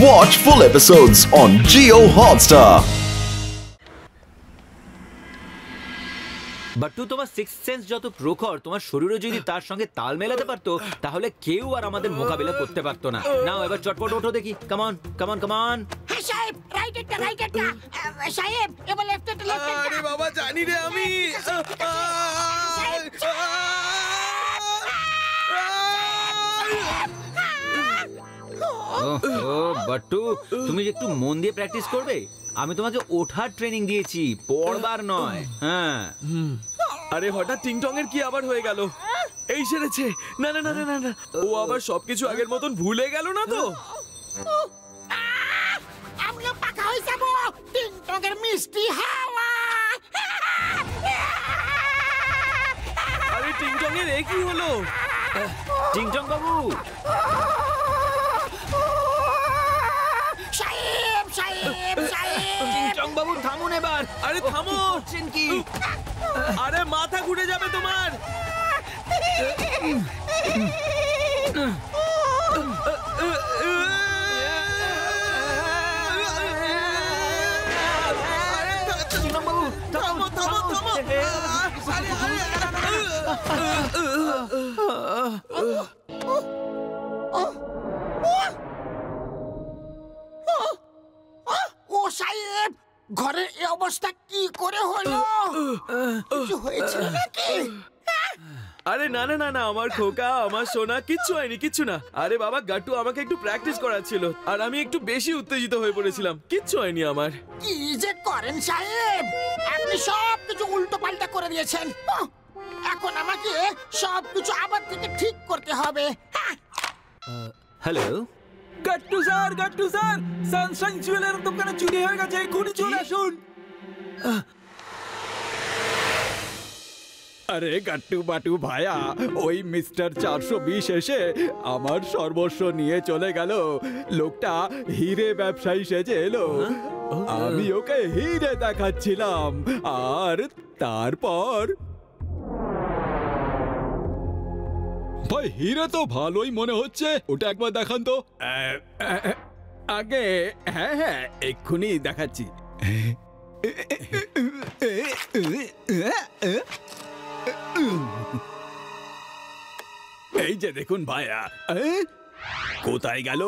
Watch full episodes on Jio Hotstar. বাট্টু, তোমার six sense যত প্রখর, তোমার শরীরে যদি তার সঙ্গে তাল মেলাতে পারতো, তাহলে কেউ আর আমাদের মোকাবিলা করতে পারতো না। নাও এবার চটপট ওঠো দেখি। Come on come on come on. হ্যাঁ সাহেব, রাইট একটা সাহেব, এবার লেফট একটা। আরে বাবা, জানি রে আমি। ও বাট্টু, তুমি একটু মন দিয়ে প্র্যাকটিস করবে। আমি তোমাকে ওঠার ট্রেনিং দিয়েছি, পড়বার নয়। হ্যাঁ। আরে হঠাৎ টিংটং এর কি আবার হয়ে গেল? এই সেরেছে। না না না না না, ও আবার সবকিছু আগের মতন ভুলে গেল না তো? আমিও পাকা হয়ে যাবো। টিংটংয়ের মিষ্টি হাওয়া। আরে টিংটং এর এ কি হলো? টিংটং বাবু, সাহেব সাহেব সাহেব, টিংটং বাবু থামুন এবার। আরে থামো। করছেন কি? আরে মাথা ঘুরে যাবে তোমার। টিংটং বাবু থামো থামো থামো। ও সাহেব, ঘরের এই অবস্থা কি করে হলো? কিছু হয়েছে নাকি? আরে না না না না, আমার খোকা, আমার সোনা, কিচ্ছু হয়নি, কিচ্ছু না। আরে বাবা, গাট্টু আমাকে একটু প্র্যাকটিস করাচ্ছিল আর আমি একটু বেশি উত্তেজিত হয়ে পড়েছিলাম। কিচ্ছু হয়নি আমার। কি যে করেন সাহেব, আপনি সব কিছু উল্টো পাল্টা করে দিয়েছেন। এখন আমাকে সব কিছু আবার থেকে ঠিক করতে হবে। Hello Gattu sir, Sunshine jewellers দোকানে চুরি হয়ে গেছে, এক্ষুনি চলে আসুন। আরে গাট্টু বাটু ভায়া, ওই মিস্টার 420 এসে আমার সর্বস্ব নিয়ে চলে গেল। লোকটা হিরে ব্যবসায়ী সেজে এলো। আমি ওকে হিরে দেখাচ্ছিলাম আর তারপর ভাই, হিরে তো ভালোই মনে হচ্ছে, ওটা একবার দেখান তো। আগে হ্যাঁ হ্যাঁ, এক্ষুনি দেখাচ্ছি। এই যে দেখুন ভাইয়া। কোথায় গেল?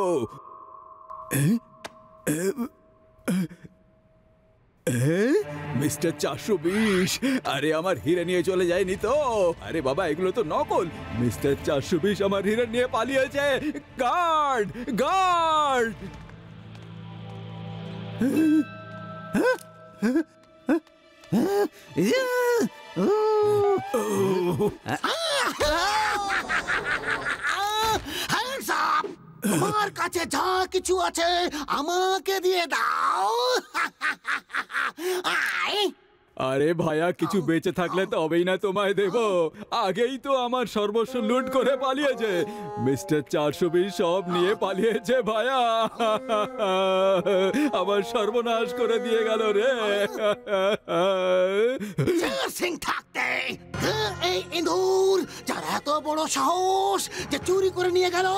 মিস্টার 420, আরে আমার হিরে নিয়ে চলে যায়নি তো? আরে বাবা, এগুলো তো নকল। মিস্টার 420 আমার হিরে নিয়ে পালিয়েছে। Guard guard! Hands up! তোমার কাছে যা কিছু আছে আমাকে দিয়ে দাও। আয়। আরে ভাইয়া, কিছু বেঁচে থাকলে তবেই না তোমায় দেব। আগেই তো আমার সর্বস্ব লুট করে পালিয়েছে। মিস্টার 420 সব নিয়ে পালিয়েছে ভাইয়া। আমার সর্বনাশ করে দিয়ে গেল রে। সিং থাকতে এই ইঁদুর, যার এত বড় সাহস যে চুরি করে নিয়ে গেল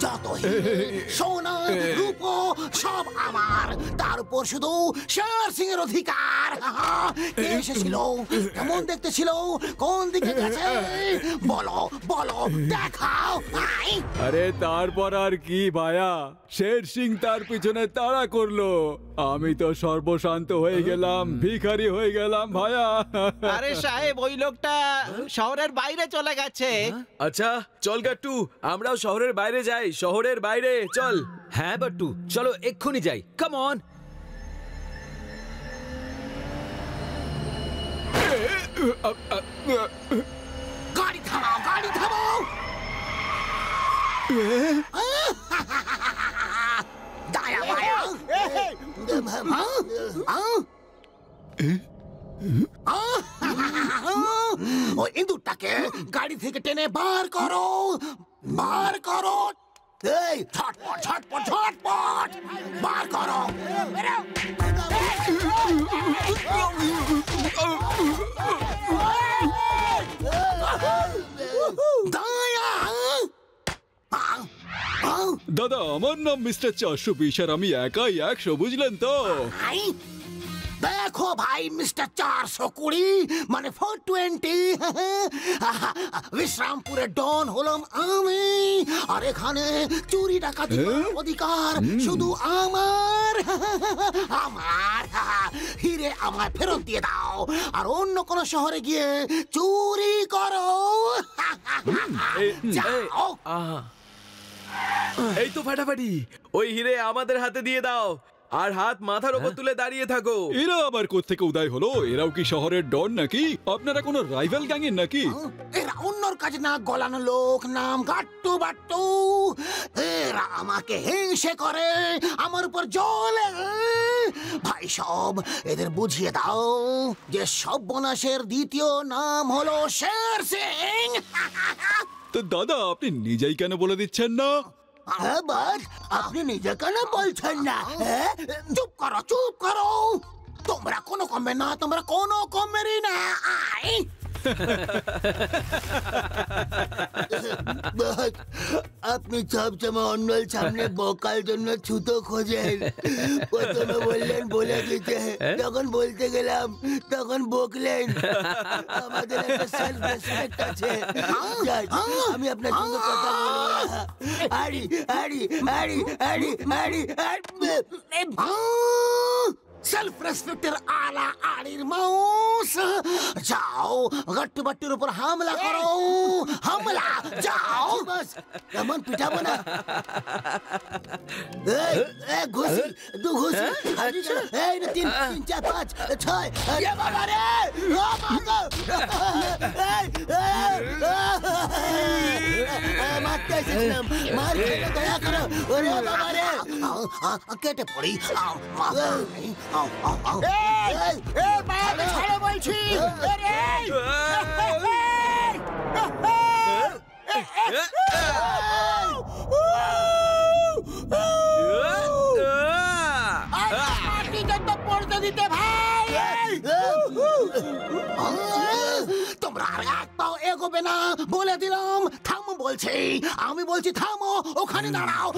যত হিরে, সোনা, রূপো সব আমার। তার উপর শুধু শের সিং এর অধিকার। কে এসেছিল? কেমন দেখতে ছিল? কোন দিকে গেছে? বলো বলো, দেখাও। আরে তারপর আর কি ভাইয়া, শের সিং তার পিছনে তাড়া করলো। আমি তো সর্বশান্ত হয়ে গেলাম, ভিখারি হয়ে গেলাম ভাইয়া। আরে সাহেব, ওই লোকটা শহরের বাইরে চলে গেছে। আচ্ছা চল গাট্টু, আমরাও শহরের বাইরে যাই। শহরের বাইরে চল। হ্যাঁ বাট্টু, চলো এক্ষুনি যাই। Come on. গাড়ি থামাও, গাড়ি থামাও। দায়া মায়া। ওই ইঁদুরটাকে গাড়ি থেকে টেনে বার করো, বার করো। এই ঝটপট ঝটপট ঝটপট বার করো। দায়া। দাদা আমার নাম মিস্টার 420 আর আমি একাই 100 বুঝলেন তো? আই, দেখো ভাই মিস্টার 420 মানে 420 বিশ্রামপুরের ডন হলাম আমি, আর এখানে চুরি ডাকাতি করার অধিকার শুধু আমার। আমার হিরে আমায় ফেরত দিয়ে দাও, আর অন্য কোন শহরে গিয়ে চুরি করো। যাও। এই তো ফাটাফাটি, ওই হিরে আমাদের হাতে দিয়ে দাও আর হাত মাথার উপর তুলে দাঁড়িয়ে থাকো। এরা আবার কোত্থেকে উদয় হলো? এরাও কি শহরের ডন নাকি? আপনারা কোনো রাইভাল গ্যাংয়ের নাকি? এরা অন্যর কাছে না গলানো লোক, নাম গাট্টু বাট্টু। এরা আমাকে হিংসে করে, আমার উপর জ্বলে। ভাই সব এদের বুঝিয়ে দাও যে সর্বনাশের দ্বিতীয় নাম হলো শের সিং। তো দাদা আপনি নিজেই কেন বলে দিচ্ছেন না? আবার আপনি নিজে কেন বলছেন না? চুপ করো, চুপ করো। তোমরা কোনো কমবে না, তোমরা কোনো কমবেরই না। আই আপনি সবসময় অন্যর সামনে বকার জন্য ছুতো খোঁজেন। প্রথমে বললেন বলে দিতে, যখন বলতে গেলাম তখন বকলেন। আমাদের একটা সেলফ রেসপেক্ট আছে। আমি আপনার সঙ্গে কথা বলবো না। আড়ি আড়ি আড়ি আড়ি আড়ি সেলফ রেসপেক্টের আলা আড়ির মাউস। যাও গাট্টু বাট্টুর উপর হামলা করো, হামলা। যাও বাস, এমন পিটাবো না। ঘুষি, দু ঘুষি, এই না 3 4 5 6। বাবা রে, মারতে এসেছিলাম, মার খেলে দয়া করো। ওরে বাবা রে, কেটে পড়ি। ছাড়ো বলছি। পড়তে দিতে ভাই, তোমরা আর এক পাও এগোবে না বলে দিলাম। থামো বলছি, আমি বলছি থামো, ওখানে দাঁড়াও।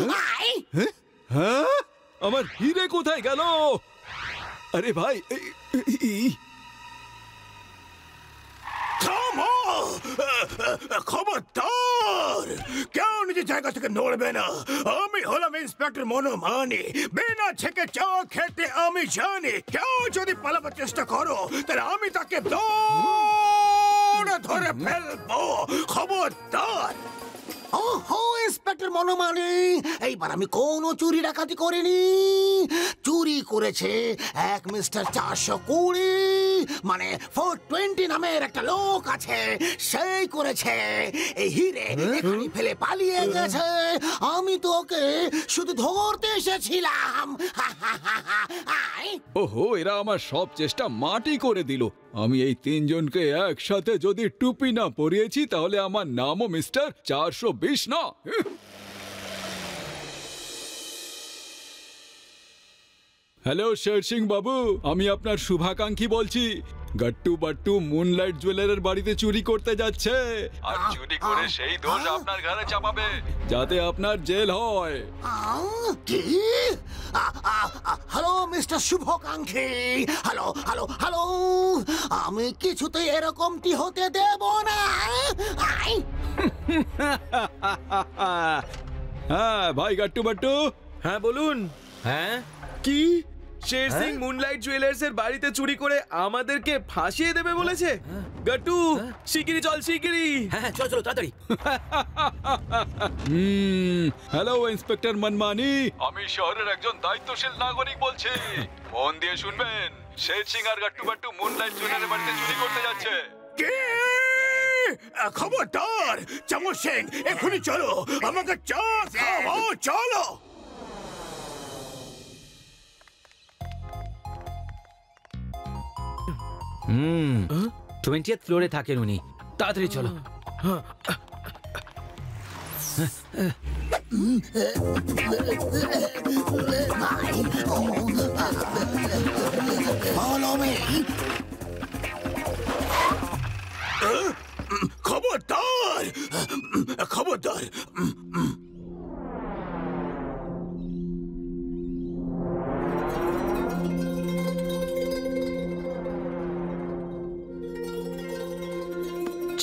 হ্যাঁ, আমার হিরে কোথায় গেল? আরে ভাই থামো! খবরদার, কেউ নিজের জায়গা থেকে নড়বে না। আমি হলাম ইন্সপেক্টর মনোমানি। বিনা ছেকে চা খেতে আমি জানি। কেউ যদি পালাবার চেষ্টা করো তাহলে আমি তাকে ধরে ফেলবো। খবরদার। ওহো ইন্সপেক্টর মনোমানি, এইবার আমি কোনো চুরি ডাকাতি করিনি। চুরি করেছে এক মিস্টার 420 মানে 420 নামের একটা লোক আছে, সেই করেছে। এই হিরে এখানে ফেলে পালিয়ে গেছে। আমি তো ওকে শুধু ধরতে এসেছিলাম। ওহো, এরা আমার সব চেষ্টা মাটি করে দিল। আমি এই 3 জনকে একসাথে যদি টুপি না পরিয়েছি তাহলে আমার নামও মিস্টার 420 না। হ্যালো শের সিং বাবু, আমি আপনার শুভাকাঙ্ক্ষী বলছি। গাট্টু বাট্টু মুনলাইট জুয়েলারের বাড়িতে চুরি করতে যাচ্ছে, আর চুরি করে সেই দোষ আপনার ঘরে চাপাবে যাতে আপনার জেল হয়। কি? হ্যালো মিস্টার শুভাকাঙ্ক্ষী, হ্যালো হ্যালো হ্যালো। আমি কিছুতেই এরকমটি হতে দেব না। হ্যাঁ ভাই গাট্টু বাট্টু। হ্যাঁ বলুন। হ্যাঁ কি শের সিং মুনলাইট জুয়েলার্স এর বাড়িতে চুরি করে আমাদেরকে ফাঁসিয়ে দেবে বলেছে? গাট্টু শিগগিরই চল, শিগগিরই। হ্যাঁ চলো চলো তাড়াতাড়ি। হ্যালো ইন্সপেক্টর মনমানি, আমি শহরের একজন দায়িত্বশীল নাগরিক বলছি। মন দিয়ে শুনবেন, শের সিং আর গাট্টু বাট্টু মুনলাইট জুয়েলারের বাড়িতে চুরি করতে যাচ্ছে। কে? খবরদার চমর সিং, এখনই চলো, আমাকে চা খাওয়াও, চলো। 20th ফ্লোরে থাকেন উনি। তাড়াতাড়ি চলো। খবরদার, খবরদার।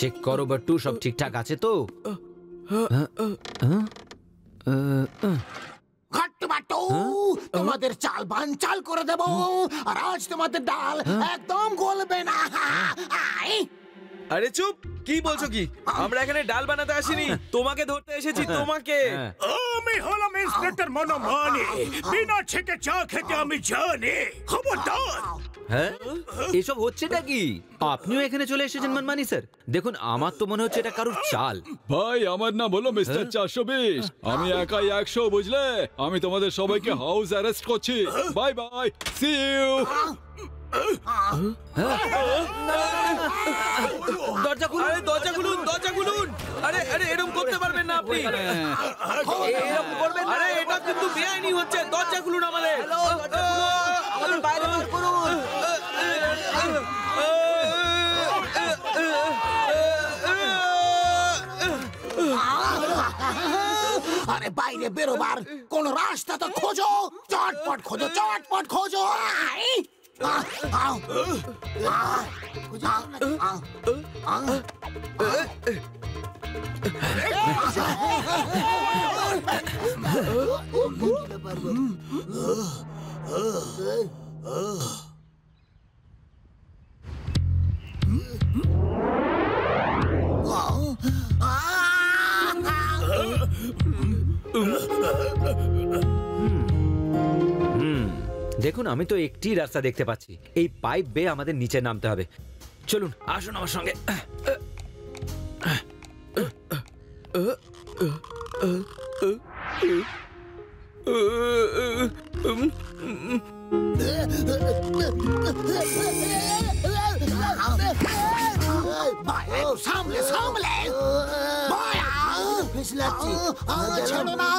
চেক করো বাট্টু, সব ঠিকঠাক আছে তো? ঘাট্টু বাট্টু, তোমাদের চাল বানচাল করে দেব, আর আজ তোমাদের ডাল একদম গলবে না। আয় আরে চুপ, কি বলছো কি? আমরা এখানে ডাল বানাতে আসিনি, তোমাকে ধরতে এসেছি, তোমাকে। আমি হলাম ইন্সপেক্টর মনোমানি, বিনা ছেকে চা খেতে আমি জানি। খবরদার! হ্যাঁ, এসব হচ্ছেটা কি? আপনিও এখানে চলে এসেছেন মানমানি স্যার? দেখুন, আমার তো মনে হচ্ছে এটা কারোর চাল। ভাই আমার নাম হলো মিস্টার 420। আমি একাই 100, বুঝলে? আমি তোমাদের সবাইকে হাউস অ্যারেস্ট করছি। Bye bye, see you. দরজা খুলুন, আরে দরজা খুলুন, দরজা খুলুন। আরে আরে এরকম করতে পারবেন না আপনি, এরকম করবেন না। আরে এটা কিন্তু বেআইনি হচ্ছে, দরজা খুলুন আমাদের। আমাদের বাইরে বার করুন। আরে বাইরে বেরোবার কোন রাস্তা তো খোঁজো, চটপট খোঁজো, চটপট খোঁজো। আয় দেখুন, আমি তো একটি রাস্তা দেখতে পাচ্ছি। এই পাইপ বেয়ে আমাদের নিচে নামতে হবে। চলুন, আসুন আমার সঙ্গে। সামলে সামলে, পিছলাচ্ছি, ছেড়ো না।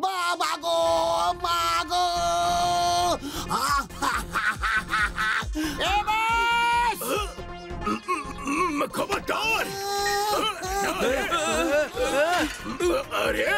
বাবা গো, মা গো। খবরদার! আরে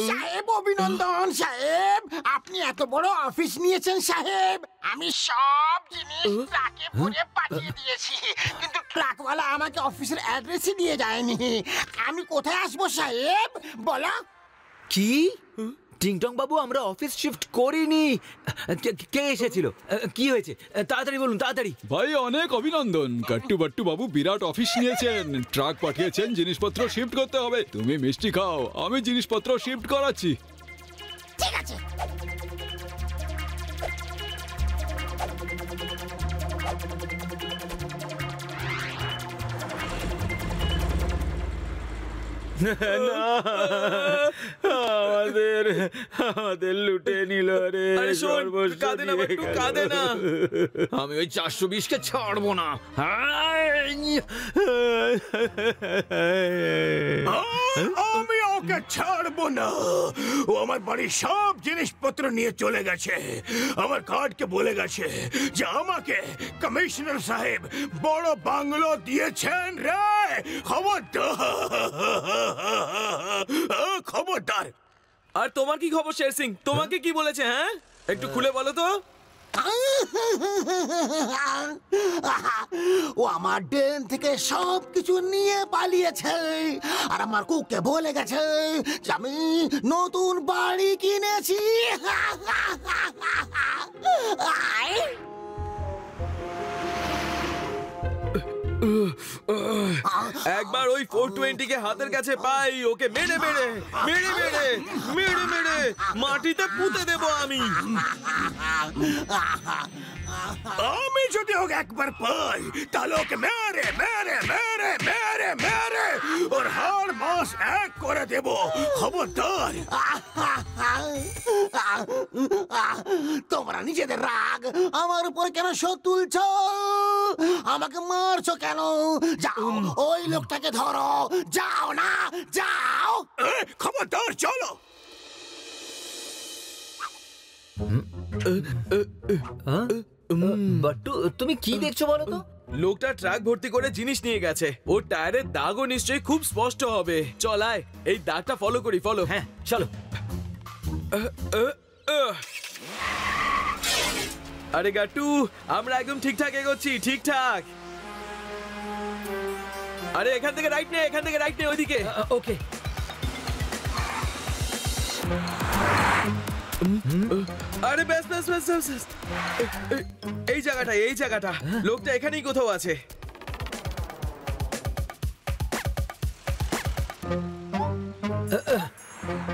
সাহেব, অভিনন্দন সাহেব, আপনি এত বড় অফিস নিয়েছেন সাহেব। আমি সব জিনিস ট্রাকে ভরে পাঠিয়ে দিয়েছি, কিন্তু ট্রাকওয়ালা আমাকে অফিসের অ্যাড্রেসই দিয়ে যায়নি। আমি কোথায় আসবো সাহেব, বলো? কি? টিংটং বাবু, আমরা অফিস শিফট করিনি। কে এসেছিল? কি হয়েছে? তাড়াতাড়ি বলুন, তাড়াতাড়ি। ভাই অনেক অভিনন্দন, কাট্টু বাট্টু বাবু বিরাট অফিস নিয়েছেন, ট্রাক পাঠিয়েছেন, জিনিসপত্র শিফট করতে হবে। তুমি মিষ্টি খাও, আমি জিনিসপত্র শিফট করাচ্ছি। ঠিক আছে। আমাদের লুটে নিল রে। আরে শোন, কাঁদে না বাট্টু, কাঁদে না। আমি ওই 420কে ছাড়বো না। আমি ওকে ছাড়বো না। ও আমার বাড়ির সব জিনিসপত্র নিয়ে চলে গেছে। আমার কার্ডকে বলে গেছে যে আমাকে কমিশনার সাহেব বড় বাংলো দিয়েছেন রে। খবরদার, খবরদার। আর তোমার কি খবর শের সিং? তোমাকে কি বলেছে? হ্যাঁ, একটু খুলে বলো তো। ও আমার ডেন থেকে সবকিছু নিয়ে পালিয়েছে, আর আমার কুককে বলে গেছে যে আমি নতুন বাড়ি কিনেছি। একবার ওই 420 কে হাতের কাছে পাই, ওকে মেরে মেরে মেরে মেরে মেরে মেরে মাটিতে পুঁতে দেব আমি। আমি যদি ওকে একবার পাই, তাহলে ওকে মেরে মেরে মেরে মেরে মেরে ওর হাড় মাস এক করে দেব। খবরদার। তোমরা নিজেদের রাগ আমার উপর কেন শোধ তুলছ? আমাকে মারছো কেন? যাও ওই লোকটাকে ধরো, যাও না, যাও। খবরদার, চলো। বাট্টু, তুমি কি দেখছো বলো তো? লোকটা ট্রাক ভর্তি করে জিনিস নিয়ে গেছে। ওর টায়ারের দাগও নিশ্চয়ই খুব স্পষ্ট হবে। চল আয়, এই দাগটা ফলো করি। ফলো। হ্যাঁ চলো। আরে গাট্টু, আমরা একদম ঠিকঠাক এগোচ্ছি, ঠিকঠাক। আরে এখান থেকে রাইট নে, এখান থেকে রাইট নে, ওইদিকে। ওকে। আরে ব্যাস ব্যাস ব্যাস ব্যাস ব্যাস। এই জায়গাটা, এই জায়গাটা। লোকটা এখানেই কোথাও আছে।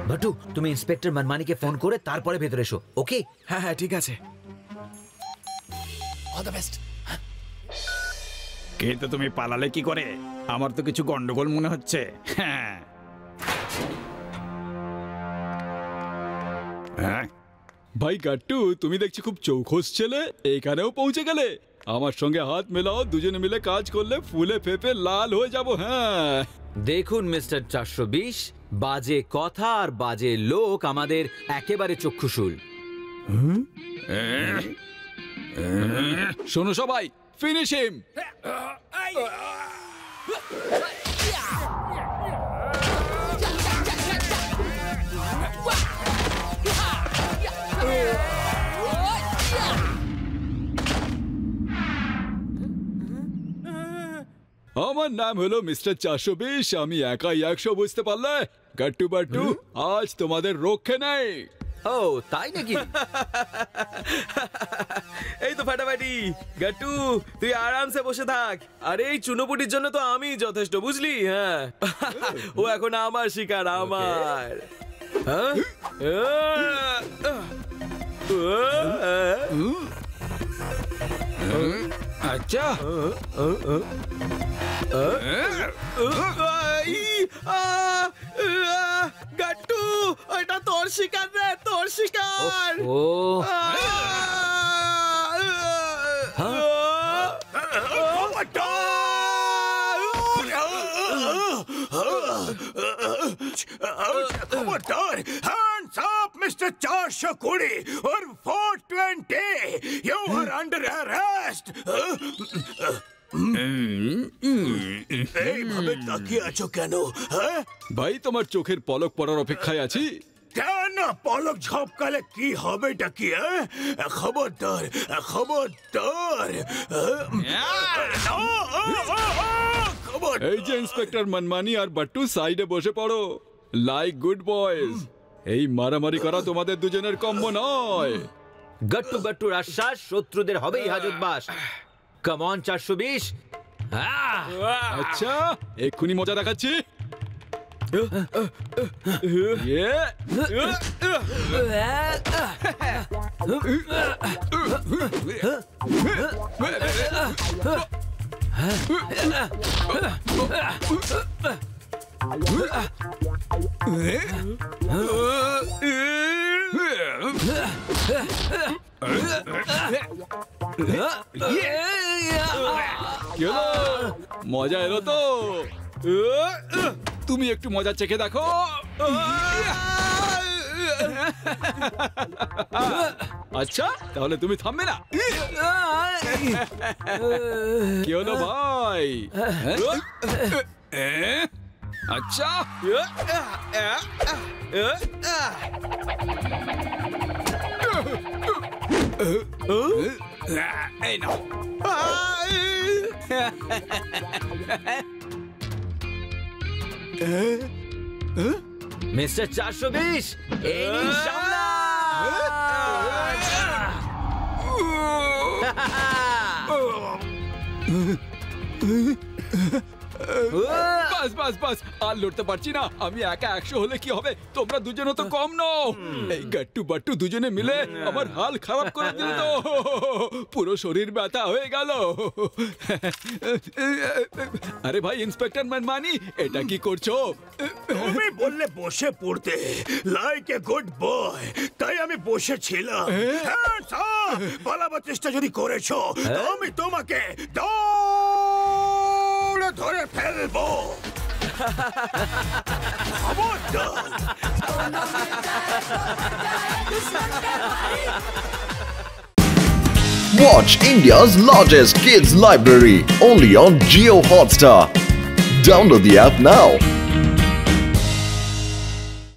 বাট্টু, তুমি ইন্সপেক্টর মানমানিকে ফোন করে তারপরে ভেতরে এসো, ওকে? হ্যাঁ হ্যাঁ, ঠিক আছে। All the best. কিন্তু তুমি পালালে কি করে? আমার তো কিছু গন্ডগোল মনে হচ্ছে। হ্যাঁ ভাই গাট্টু, তুমি দেখছি খুব চৌখোস ছেলে, এখানেও পৌঁছে গেলে। আমার সঙ্গে হাত মেলাও, দুজনে মিলে কাজ করলে ফুলে ফেপে লাল হয়ে যাব। হ্যাঁ দেখুন মিস্টার 420, বাজে কথা আর বাজে লোক আমাদের একেবারে চক্ষুশূল। শোনো সবাই, ফিনিশ হিম। আমার নাম হলো মিস্টার 420। আমি একাই 100 বুঝতে পারলে? গাট্টু বাট্টু, আজ তোমাদের রক্ষে নেই। ও তাই নাকি? এই তো ফাটাফাটি। গাট্টু, তুই আরামসে বসে থাক। আরে এই চুনোপুটির জন্য তো আমি যথেষ্ট, বুঝলি? হ্যাঁ, ও এখন আমার শিকার, আমার। হ্যাঁ? আচ্ছা, গাট্টু, এটা তোর শিকার রে, তোর শিকার। ও খবরদার, hands up, Mr. 420 or 420. You are under arrest. এইভাবে তাকিয়ে আছো কেন? হ্যাঁ, ভাই তোমার চোখের পলক পড়ার অপেক্ষায় আছি। কেন পলক ঝপকালে কি হবেটা কি? খবরদার, খবরদার। এই যে ইন্সপেক্টর মানমানি আর বাট্টু, সাইডে বসে পড়ো লাইক গুড বয়েজ। এই মারামারি করা তোমাদের দুজনের কম্ম নয়। গাট্টু বাট্টুর আশ্বাস, শত্রুদের হবেই হাজতবাস। Come on 420। আচ্ছা, এক্ষুনি মজা দেখাচ্ছি। মজা এলো তো? তুমি একটু মজা চেখে দেখো। আচ্ছা, তাহলে তুমি থামবে না? কি হলো ভাই? আচ্ছা, এই নাও। মিস্টার 420, এই নিন সামলা। বাস বাস বাস, আর লড়তে পারছি না। আমি একা 100 হলে কি হবে? তোমরা দুজনে তো কম নও। এই গাট্টু বাট্টু দুজনে মিলে আমার হাল খারাপ করে দিল তো। পুরো শরীর ব্যথা হয়ে গেল। আরে ভাই ইন্সপেক্টর মানমানি, এটা কি করছো? তুমি বললে বসে পড়তে, লাইক এ গুড বয়, তাই আমি বসেছিলাম। হ্যাঁ স্যার, পালাবার চেষ্টা যদি করেছো তো আমি তোমাকে দৌড়ে ধরে ফেলবো। খবরদার। Watch India's largest kids library only on Jio Hotstar. Download the app now.